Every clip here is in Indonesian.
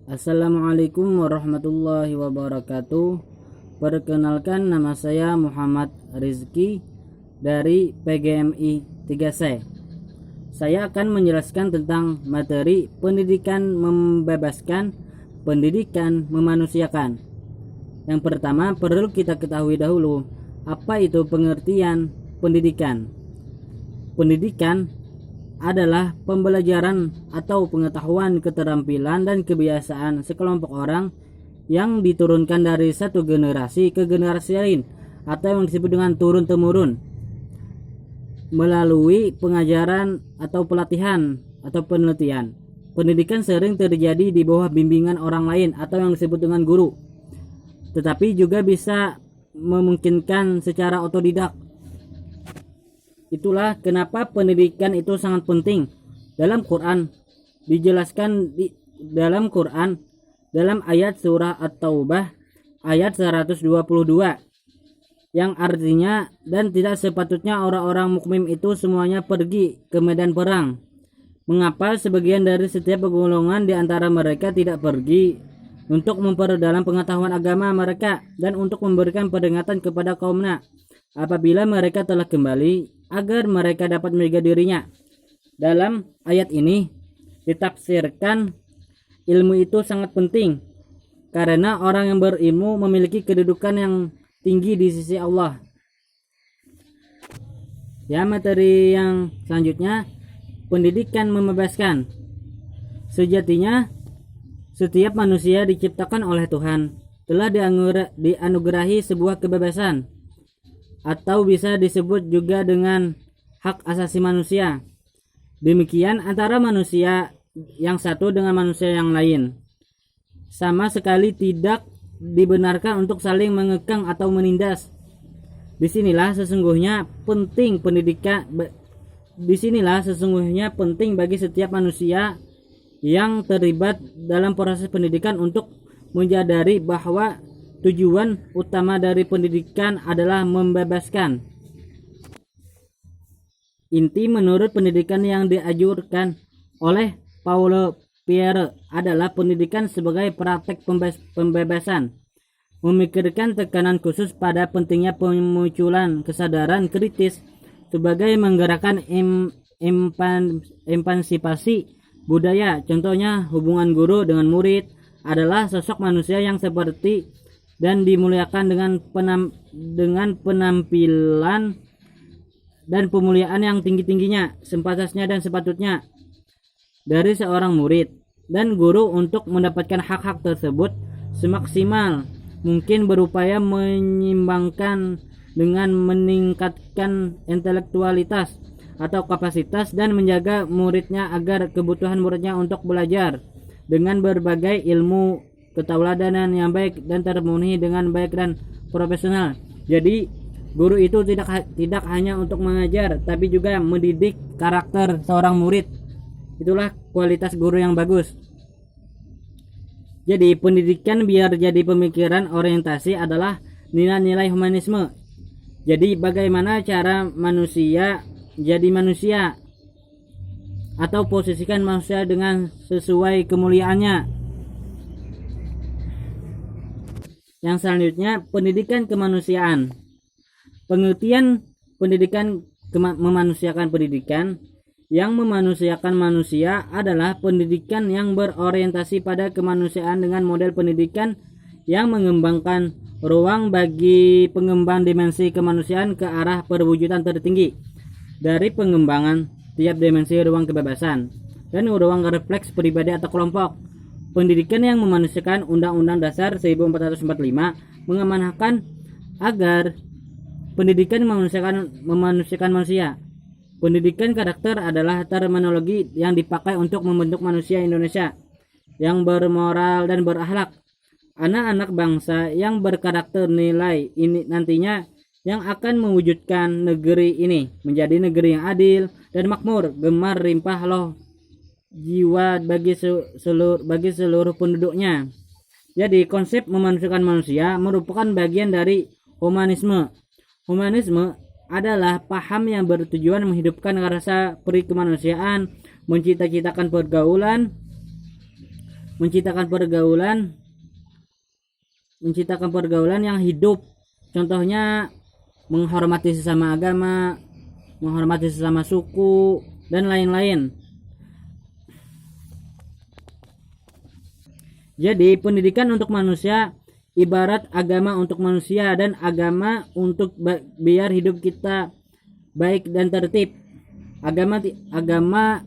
Assalamualaikum warahmatullahi wabarakatuh. Perkenalkan, nama saya Muhammad Rizky dari PGMI 3C. Saya akan menjelaskan tentang materi pendidikan membebaskan, pendidikan memanusiakan. Yang pertama, perlu kita ketahui dahulu apa itu pengertian pendidikan. Pendidikan adalah pembelajaran atau pengetahuan, keterampilan, dan kebiasaan sekelompok orang yang diturunkan dari satu generasi ke generasi lain atau yang disebut dengan turun-temurun melalui pengajaran atau pelatihan atau penelitian. Pendidikan sering terjadi di bawah bimbingan orang lain atau yang disebut dengan guru, tetapi juga bisa memungkinkan secara otodidak. Itulah kenapa pendidikan itu sangat penting. Dalam Quran dijelaskan dalam ayat surah At-Taubah ayat 122 yang artinya, dan tidak sepatutnya orang-orang mukmin itu semuanya pergi ke medan perang. Mengapa sebagian dari setiap golongan di antara mereka tidak pergi untuk memperdalam pengetahuan agama mereka dan untuk memberikan peringatan kepada kaumnya apabila mereka telah kembali, agar mereka dapat menjaga dirinya. Dalam ayat ini ditafsirkan ilmu itu sangat penting karena orang yang berilmu memiliki kedudukan yang tinggi di sisi Allah. Ya, materi yang selanjutnya, pendidikan membebaskan. Sejatinya setiap manusia diciptakan oleh Tuhan telah dianugerahi sebuah kebebasan, atau bisa disebut juga dengan hak asasi manusia. Demikian antara manusia yang satu dengan manusia yang lain. Sama sekali tidak dibenarkan untuk saling mengekang atau menindas. Disinilah sesungguhnya penting bagi setiap manusia yang terlibat dalam proses pendidikan untuk menyadari bahwa tujuan utama dari pendidikan adalah membebaskan. Inti menurut pendidikan yang dianjurkan oleh Paulo Freire adalah pendidikan sebagai praktek pembebasan, memikirkan tekanan khusus pada pentingnya pemunculan kesadaran kritis sebagai menggerakkan emansipasi budaya. Contohnya, hubungan guru dengan murid adalah sosok manusia yang seperti dan dimuliakan dengan penampilan dan pemuliaan yang tinggi-tingginya, sepantasnya dan sepatutnya dari seorang murid dan guru untuk mendapatkan hak-hak tersebut semaksimal mungkin, berupaya menyimbangkan dengan meningkatkan intelektualitas atau kapasitas dan menjaga muridnya agar kebutuhan muridnya untuk belajar dengan berbagai ilmu ketauladanan yang baik dan terpenuhi dengan baik dan profesional. Jadi guru itu tidak hanya untuk mengajar, tapi juga mendidik karakter seorang murid. Itulah kualitas guru yang bagus. Jadi pendidikan biar jadi pemikiran orientasi adalah nilai-nilai humanisme. Jadi bagaimana cara manusia jadi manusia atau posisikan manusia dengan sesuai kemuliaannya. Yang selanjutnya, pendidikan kemanusiaan. Pengertian pendidikan memanusiakan. Pendidikan yang memanusiakan manusia adalah pendidikan yang berorientasi pada kemanusiaan dengan model pendidikan yang mengembangkan ruang bagi pengembang dimensi kemanusiaan ke arah perwujudan tertinggi dari pengembangan tiap dimensi ruang kebebasan dan ruang refleks pribadi atau kelompok. Pendidikan yang memanusiakan Undang-Undang Dasar 1445 mengamanahkan agar pendidikan memanusiakan manusia. Pendidikan karakter adalah terminologi yang dipakai untuk membentuk manusia Indonesia yang bermoral dan berakhlak. Anak-anak bangsa yang berkarakter nilai ini nantinya yang akan mewujudkan negeri ini menjadi negeri yang adil dan makmur, gemar limpah loh jiwa bagi seluruh penduduknya. Jadi konsep memanusiakan manusia merupakan bagian dari humanisme. Humanisme adalah paham yang bertujuan menghidupkan rasa peri kemanusiaan, mencita-citakan pergaulan menciptakan pergaulan yang hidup. Contohnya menghormati sesama agama, menghormati sesama suku, dan lain-lain. Jadi pendidikan untuk manusia ibarat agama untuk manusia, dan agama untuk biar hidup kita baik dan tertib. Agama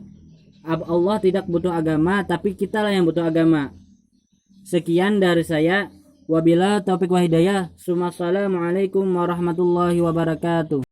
Allah tidak butuh agama, tapi kita lah yang butuh agama. Sekian dari saya. Wabila taufiq wa hidayah. Assalamualaikum warahmatullahi wabarakatuh.